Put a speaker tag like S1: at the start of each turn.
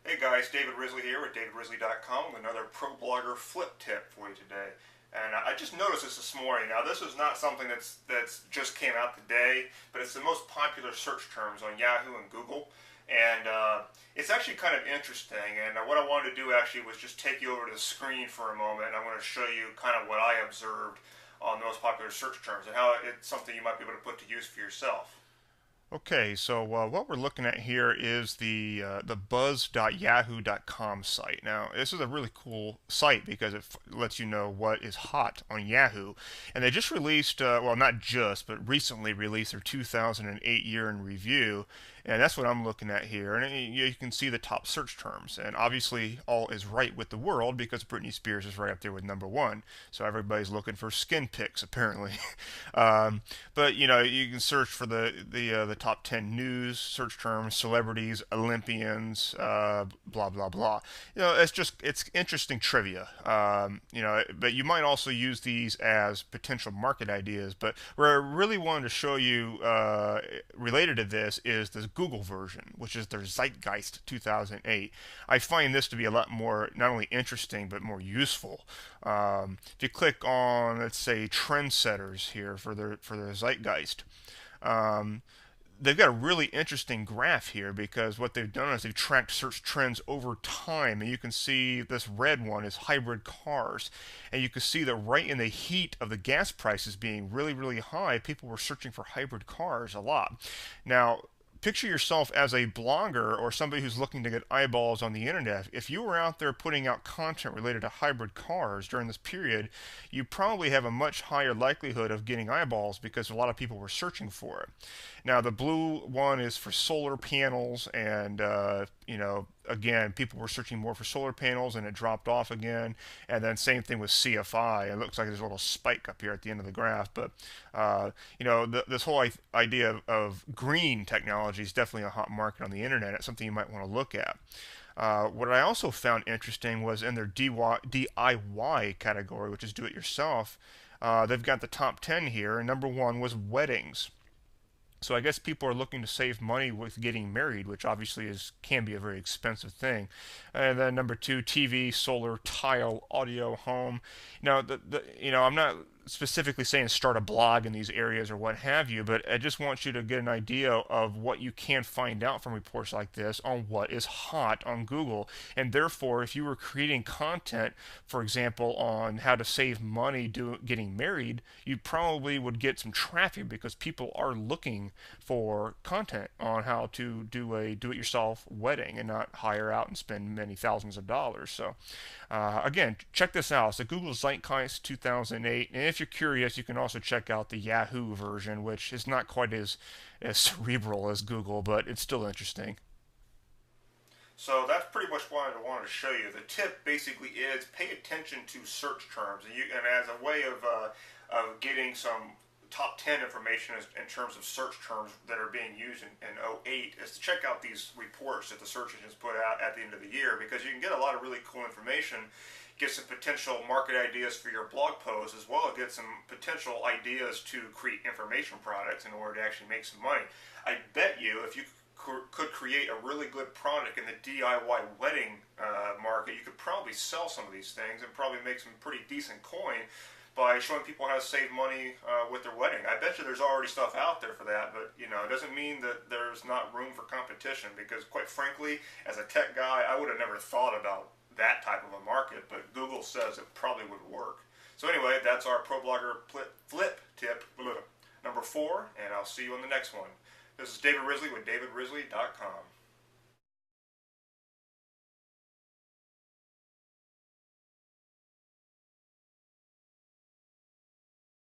S1: Hey guys, David Risley here with davidrisley.com with another ProBlogger flip tip for you today. And I just noticed this morning. Now this is not something that's just came out today, but it's the most popular search terms on Yahoo and Google. And it's actually kind of interesting. And what I wanted to do actually was just take you over to the screen for a moment. And I'm going to show you kind of what I observed on the most popular search terms and how it's something you might be able to put to use for yourself.
S2: Okay, so what we're looking at here is the buzz.yahoo.com site. Now, this is a really cool site because it lets you know what is hot on Yahoo. And they just released, well, not just, but recently released their 2008 year in review. And that's what I'm looking at here. And you can see the top search terms. And obviously, all is right with the world because Britney Spears is right up there with #1. So everybody's looking for skin pics, apparently. But you can search for the top 10 news search terms, celebrities, Olympians, blah blah blah. It's interesting trivia. But you might also use these as potential market ideas. But where I really wanted to show you related to this is this Google version, which is their Zeitgeist 2008. I find this to be a lot more not only interesting but more useful. If you click on, let's say, trendsetters here for their Zeitgeist, um, they've got a really interesting graph here because what they've done is they've tracked search trends over time, and you can see this red one is hybrid cars, and you can see that right in the heat of the gas prices being really high, people were searching for hybrid cars a lot. Now, picture yourself as a blogger or somebody who's looking to get eyeballs on the internet. If you were out there putting out content related to hybrid cars during this period, you probably have a much higher likelihood of getting eyeballs because a lot of people were searching for it. Now, the blue one is for solar panels, and again, people were searching more for solar panels, and it dropped off again. And then same thing with CFI. It looks like there's a little spike up here at the end of the graph, but this whole idea of green technology is definitely a hot market on the internet. It's something you might want to look at. What I also found interesting was in their DIY category, which is do it yourself. They've got the top 10 here, and #1 was weddings. So I guess people are looking to save money with getting married, which obviously can be a very expensive thing. And then #2, TV, solar, tile, audio, home. Now, I'm not specifically saying start a blog in these areas or what have you, but I just want you to get an idea of what you can find out from reports like this on what is hot on Google. And therefore, if you were creating content, for example, on how to save money getting married, you probably would get some traffic because people are looking for content on how to do a do-it-yourself wedding and not hire out and spend many thousands of dollars. So, again, check this out. It's the Google Zeitgeist 2008. And if you're curious, you can also check out the Yahoo version, which is not quite as cerebral as Google, but it's still interesting.
S1: So that's pretty much what I wanted to show you. The tip basically is pay attention to search terms, and as a way of getting some top 10 information in terms of search terms that are being used in '08 is to check out these reports that the search engines put out at the end of the year, because you can get a lot of really cool information, get some potential market ideas for your blog posts, as well as get some potential ideas to create information products in order to actually make some money. I bet you if you could create a really good product in the DIY wedding market, you could probably sell some of these things and probably make some pretty decent coin by showing people how to save money with their wedding. I bet you there's already stuff out there for that, but it doesn't mean that there's not room for competition, because quite frankly, as a tech guy, I would have never thought about that type of a market, but Google says it probably would work. So anyway, that's our ProBlogger flip tip #4, and I'll see you on the next one. This is David Risley with davidrisley.com.